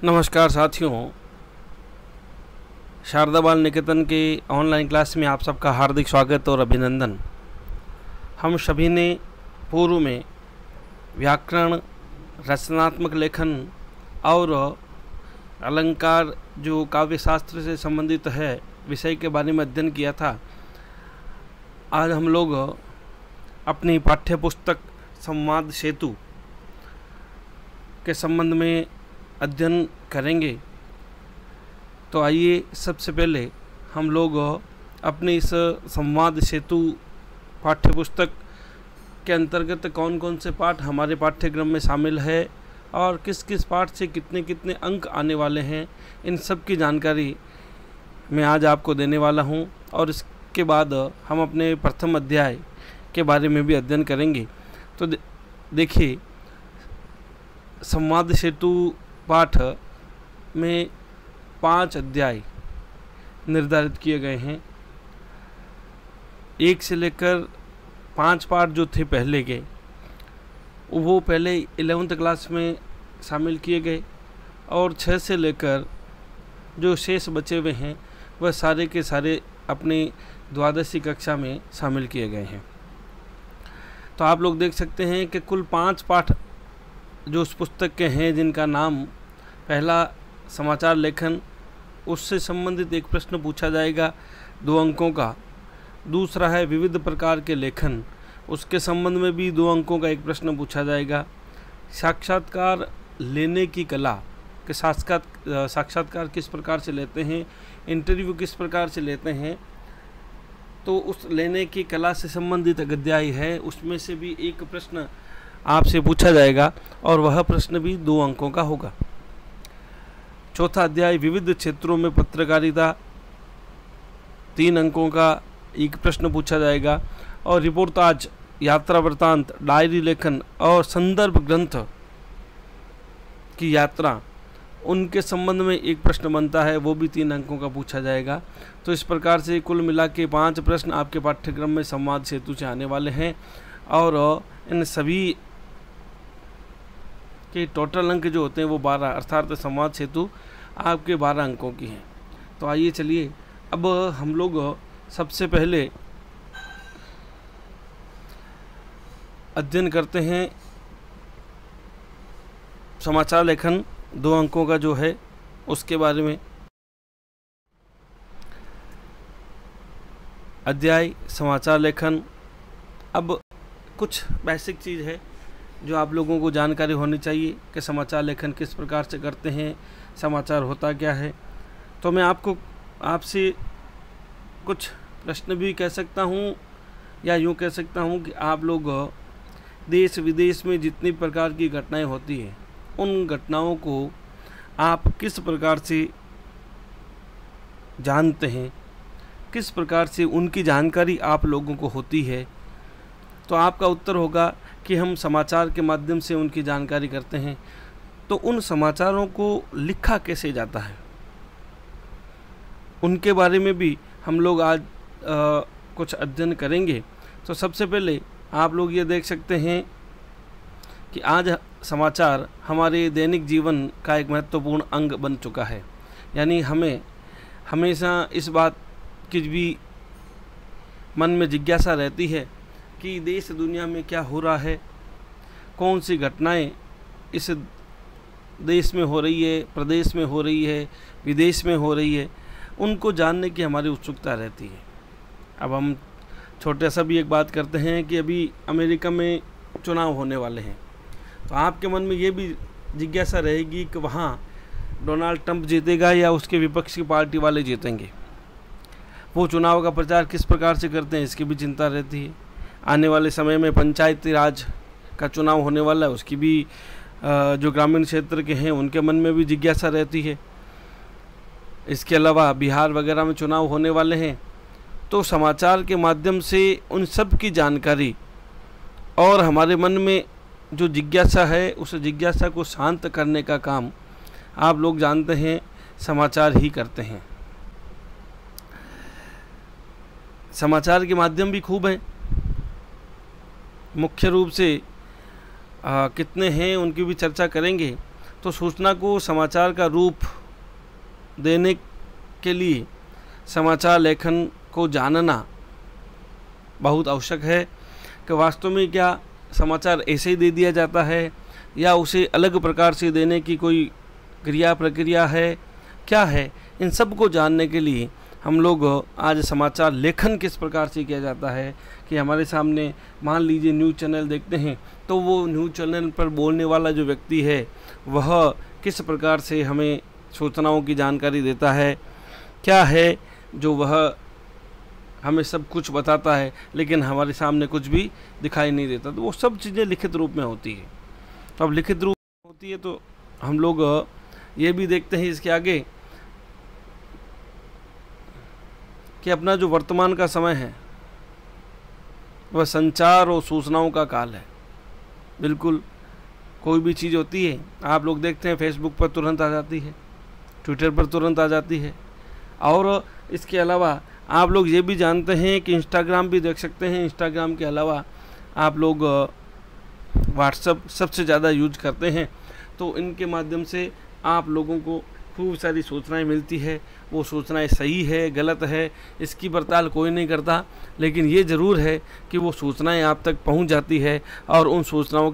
नमस्कार साथियों, शारदा बाल निकेतन के ऑनलाइन क्लास में आप सबका हार्दिक स्वागत और अभिनंदन। हम सभी ने पूर्व में व्याकरण, रचनात्मक लेखन और अलंकार जो काव्य शास्त्र से संबंधित है विषय के बारे में अध्ययन किया था। आज हम लोग अपनी पाठ्य पुस्तक संवाद सेतु के संबंध में अध्ययन करेंगे। तो आइए सबसे पहले हम लोग अपने इस संवाद सेतु पाठ्यपुस्तक के अंतर्गत कौन कौन से पाठ हमारे पाठ्यक्रम में शामिल है और किस किस पाठ से कितने कितने अंक आने वाले हैं, इन सब की जानकारी मैं आज आपको देने वाला हूं। और इसके बाद हम अपने प्रथम अध्याय के बारे में भी अध्ययन करेंगे। तो देखिए, संवाद सेतु पाठ में 5 अध्याय निर्धारित किए गए हैं। 1 से लेकर 5 पाठ जो थे पहले के, वो पहले 11th क्लास में शामिल किए गए और 6 से लेकर जो शेष बचे हुए हैं वह सारे के सारे अपनी द्वादशी कक्षा में शामिल किए गए हैं। तो आप लोग देख सकते हैं कि कुल 5 पाठ जो उस पुस्तक के हैं, जिनका नाम पहला समाचार लेखन, उससे संबंधित एक प्रश्न पूछा जाएगा 2 अंकों का। दूसरा है विविध प्रकार के लेखन, उसके संबंध में भी 2 अंकों का एक प्रश्न पूछा जाएगा। साक्षात्कार लेने की कला के साक्षात्कार किस प्रकार से लेते हैं, इंटरव्यू किस प्रकार से लेते हैं, तो उस लेने की कला से संबंधित अध्याय है, उसमें से भी एक प्रश्न आपसे पूछा जाएगा और वह प्रश्न भी 2 अंकों का होगा। चौथा अध्याय विविध क्षेत्रों में पत्रकारिता, 3 अंकों का एक प्रश्न पूछा जाएगा। और रिपोर्टाज, यात्रा वृत्तांत, डायरी लेखन और संदर्भ ग्रंथ की यात्रा, उनके संबंध में एक प्रश्न बनता है, वो भी 3 अंकों का पूछा जाएगा। तो इस प्रकार से कुल मिला के 5 प्रश्न आपके पाठ्यक्रम में संवाद सेतु से आने वाले हैं और इन सभी के टोटल अंक जो होते हैं वो 12, अर्थात संवाद सेतु आपके 12 अंकों की हैं। तो आइए चलिए अब हम लोग सबसे पहले अध्ययन करते हैं समाचार लेखन 2 अंकों का जो है उसके बारे में। अध्याय समाचार लेखन। अब कुछ बेसिक चीज़ है जो आप लोगों को जानकारी होनी चाहिए कि समाचार लेखन किस प्रकार से करते हैं, समाचार होता क्या है। तो मैं आपसे कुछ प्रश्न भी कह सकता हूँ या यूँ कह सकता हूँ कि आप लोग देश विदेश में जितनी प्रकार की घटनाएं होती हैं, उन घटनाओं को आप किस प्रकार से जानते हैं, किस प्रकार से उनकी जानकारी आप लोगों को होती है। तो आपका उत्तर होगा कि हम समाचार के माध्यम से उनकी जानकारी करते हैं। तो उन समाचारों को लिखा कैसे जाता है, उनके बारे में भी हम लोग आज कुछ अध्ययन करेंगे। तो सबसे पहले आप लोग ये देख सकते हैं कि आज समाचार हमारे दैनिक जीवन का एक महत्वपूर्ण अंग बन चुका है। यानी हमें हमेशा इस बात की भी मन में जिज्ञासा रहती है कि देश दुनिया में क्या हो रहा है, कौन सी घटनाएं इस देश में हो रही है, प्रदेश में हो रही है, विदेश में हो रही है, उनको जानने की हमारी उत्सुकता रहती है। अब हम छोटा सा भी एक बात करते हैं कि अभी अमेरिका में चुनाव होने वाले हैं, तो आपके मन में ये भी जिज्ञासा रहेगी कि वहाँ डोनाल्ड ट्रंप जीतेगा या उसके विपक्ष की पार्टी वाले जीतेंगे। वो चुनाव का प्रचार किस प्रकार से करते हैं, इसकी भी चिंता रहती है। आने वाले समय में पंचायती राज का चुनाव होने वाला है, उसकी भी जो ग्रामीण क्षेत्र के हैं उनके मन में भी जिज्ञासा रहती है। इसके अलावा बिहार वगैरह में चुनाव होने वाले हैं। तो समाचार के माध्यम से उन सब की जानकारी और हमारे मन में जो जिज्ञासा है, उस जिज्ञासा को शांत करने का काम आप लोग जानते हैं समाचार ही करते हैं। समाचार के माध्यम भी खूब हैं, मुख्य रूप से कितने हैं उनकी भी चर्चा करेंगे। तो सूचना को समाचार का रूप देने के लिए समाचार लेखन को जानना बहुत आवश्यक है कि वास्तव में क्या समाचार ऐसे ही दे दिया जाता है या उसे अलग प्रकार से देने की कोई क्रिया प्रक्रिया है, क्या है। इन सब को जानने के लिए हम लोग आज समाचार लेखन किस प्रकार से किया जाता है कि हमारे सामने मान लीजिए न्यूज़ चैनल देखते हैं तो वो न्यूज़ चैनल पर बोलने वाला जो व्यक्ति है वह किस प्रकार से हमें सूचनाओं की जानकारी देता है, क्या है जो वह हमें सब कुछ बताता है लेकिन हमारे सामने कुछ भी दिखाई नहीं देता। तो वो सब चीज़ें लिखित रूप में होती है। तो अब लिखित रूप में होती है तो हम लोग ये भी देखते हैं इसके आगे कि अपना जो वर्तमान का समय है वह संचार और सूचनाओं का काल है। बिल्कुल कोई भी चीज़ होती है, आप लोग देखते हैं फेसबुक पर तुरंत आ जाती है, ट्विटर पर तुरंत आ जाती है, और इसके अलावा आप लोग ये भी जानते हैं कि इंस्टाग्राम भी देख सकते हैं। इंस्टाग्राम के अलावा आप लोग व्हाट्सएप सबसे ज़्यादा यूज करते हैं। तो इनके माध्यम से आप लोगों को खूब सारी सूचनाएं मिलती है। वो सूचनाएं सही है गलत है इसकी पड़ताल कोई नहीं करता, लेकिन ये ज़रूर है कि वो सूचनाएं आप तक पहुंच जाती है और उन सूचनाओं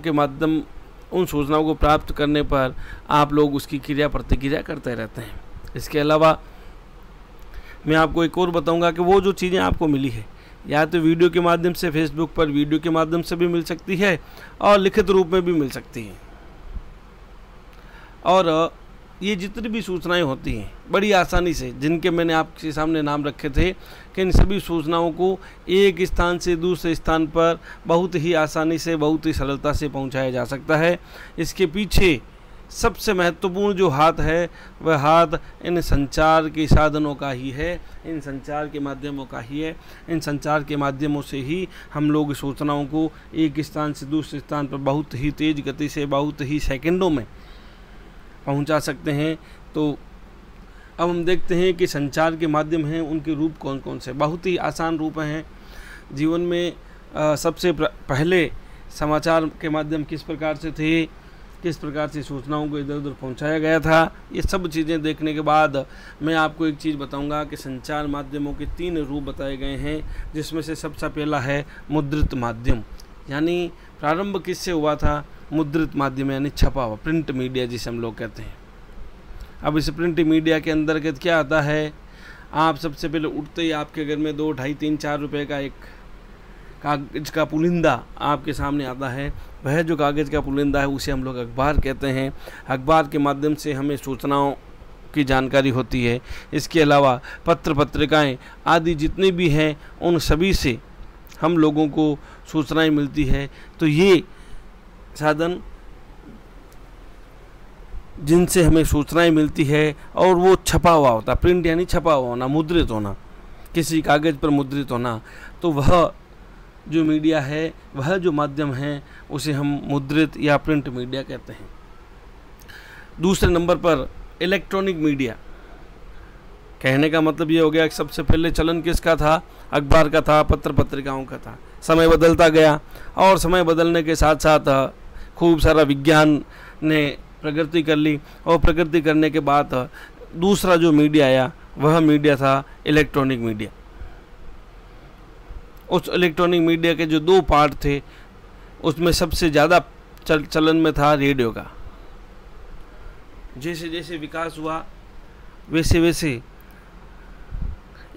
को प्राप्त करने पर आप लोग उसकी क्रिया प्रतिक्रिया करते रहते हैं। इसके अलावा मैं आपको एक और बताऊंगा कि वो जो चीज़ें आपको मिली है या तो वीडियो के माध्यम से, फेसबुक पर वीडियो के माध्यम से भी मिल सकती है और लिखित रूप में भी मिल सकती है। और ये जितनी भी सूचनाएं होती हैं बड़ी आसानी से, जिनके मैंने आपके सामने नाम रखे थे, कि इन सभी सूचनाओं को एक स्थान से दूसरे स्थान पर बहुत ही आसानी से, बहुत ही सरलता से पहुंचाया जा सकता है। इसके पीछे सबसे महत्वपूर्ण जो हाथ है वह हाथ इन संचार के साधनों का ही है, इन संचार के माध्यमों का ही है। इन संचार के माध्यमों से ही हम लोग सूचनाओं को एक स्थान से दूसरे स्थान पर बहुत ही तेज़ गति से, बहुत ही सेकंडों में पहुंचा सकते हैं। तो अब हम देखते हैं कि संचार के माध्यम हैं उनके रूप कौन कौन से। बहुत ही आसान रूप हैं जीवन में। सबसे पहले समाचार के माध्यम किस प्रकार से थे, किस प्रकार से सूचनाओं को इधर उधर पहुंचाया गया था, ये सब चीज़ें देखने के बाद मैं आपको एक चीज़ बताऊंगा कि संचार माध्यमों के 3 रूप बताए गए हैं, जिसमें से सबसे पहला है मुद्रित माध्यम। यानी प्रारंभ किससे हुआ था? मुद्रित माध्यम, यानी छपा हुआ, प्रिंट मीडिया जिसे हम लोग कहते हैं। अब इस प्रिंट मीडिया के अंतर्गत क्या आता है? आप सबसे पहले उठते ही आपके घर में 2, 2.5, 3, 4 रुपये का एक कागज़ का पुलिंदा आपके सामने आता है। वह जो कागज़ का पुलिंदा है उसे हम लोग अखबार कहते हैं। अखबार के माध्यम से हमें सूचनाओं की जानकारी होती है। इसके अलावा पत्र पत्रिकाएं आदि जितनी भी हैं उन सभी से हम लोगों को सूचनाएं मिलती है। तो ये साधन जिनसे हमें सूचनाएं मिलती है और वो छपा हुआ होता, प्रिंट यानी छपा हुआ होना, मुद्रित होना, किसी कागज़ पर मुद्रित होना, तो वह जो मीडिया है, वह जो माध्यम है, उसे हम मुद्रित या प्रिंट मीडिया कहते हैं। दूसरे नंबर पर इलेक्ट्रॉनिक मीडिया। कहने का मतलब ये हो गया कि सबसे पहले चलन किसका था? अखबार का था, पत्र पत्रिकाओं का था। समय बदलता गया और समय बदलने के साथ साथ खूब सारा विज्ञान ने प्रगति कर ली और प्रगति करने के बाद दूसरा जो मीडिया आया वह मीडिया था इलेक्ट्रॉनिक मीडिया। उस इलेक्ट्रॉनिक मीडिया के जो 2 पार्ट थे उसमें सबसे ज़्यादा चलन में था रेडियो का। जैसे जैसे विकास हुआ वैसे वैसे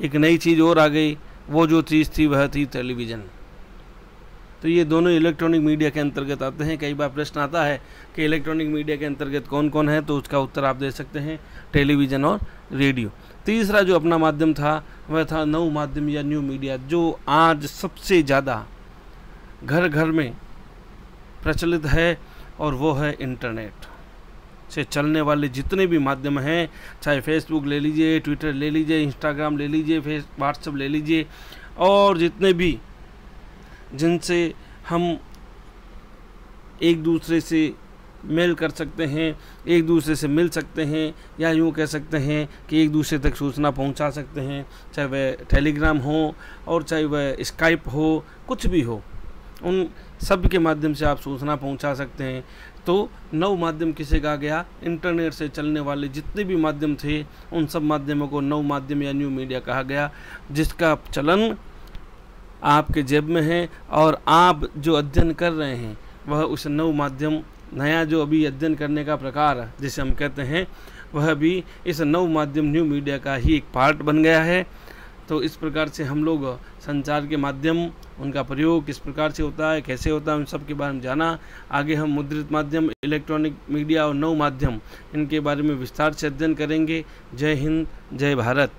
एक नई चीज़ और आ गई। वो जो चीज़ थी वह थी टेलीविज़न। तो ये दोनों इलेक्ट्रॉनिक मीडिया के अंतर्गत आते हैं। कई बार प्रश्न आता है कि इलेक्ट्रॉनिक मीडिया के अंतर्गत कौन कौन है, तो उसका उत्तर आप दे सकते हैं टेलीविज़न और रेडियो। तीसरा जो अपना माध्यम था वह था नव माध्यम या न्यू मीडिया, जो आज सबसे ज़्यादा घर घर में प्रचलित है, और वो है इंटरनेट से चलने वाले जितने भी माध्यम हैं, चाहे फेसबुक ले लीजिए, ट्विटर ले लीजिए, इंस्टाग्राम ले लीजिए, व्हाट्सएप ले लीजिए, और जितने भी जिनसे हम एक दूसरे से मेल कर सकते हैं, एक दूसरे से मिल सकते हैं, या यूँ कह सकते हैं कि एक दूसरे तक सूचना पहुंचा सकते हैं, चाहे वह टेलीग्राम हो और चाहे वह स्काइप हो, कुछ भी हो, उन सब के माध्यम से आप सूचना पहुंचा सकते हैं। तो नव माध्यम किसे कहा गया? इंटरनेट से चलने वाले जितने भी माध्यम थे उन सब माध्यमों को नव माध्यम या न्यू मीडिया कहा गया, जिसका चलन आपके जेब में है और आप जो अध्ययन कर रहे हैं वह उस नव माध्यम, नया जो अभी अध्ययन करने का प्रकार जिसे हम कहते हैं, वह भी इस नव माध्यम न्यू मीडिया का ही एक पार्ट बन गया है। तो इस प्रकार से हम लोग संचार के माध्यम, उनका प्रयोग किस प्रकार से होता है, कैसे होता है, उन सब के बारे में जाना। आगे हम मुद्रित माध्यम, इलेक्ट्रॉनिक मीडिया और नव माध्यम, इनके बारे में विस्तार से अध्ययन करेंगे। जय हिंद, जय भारत।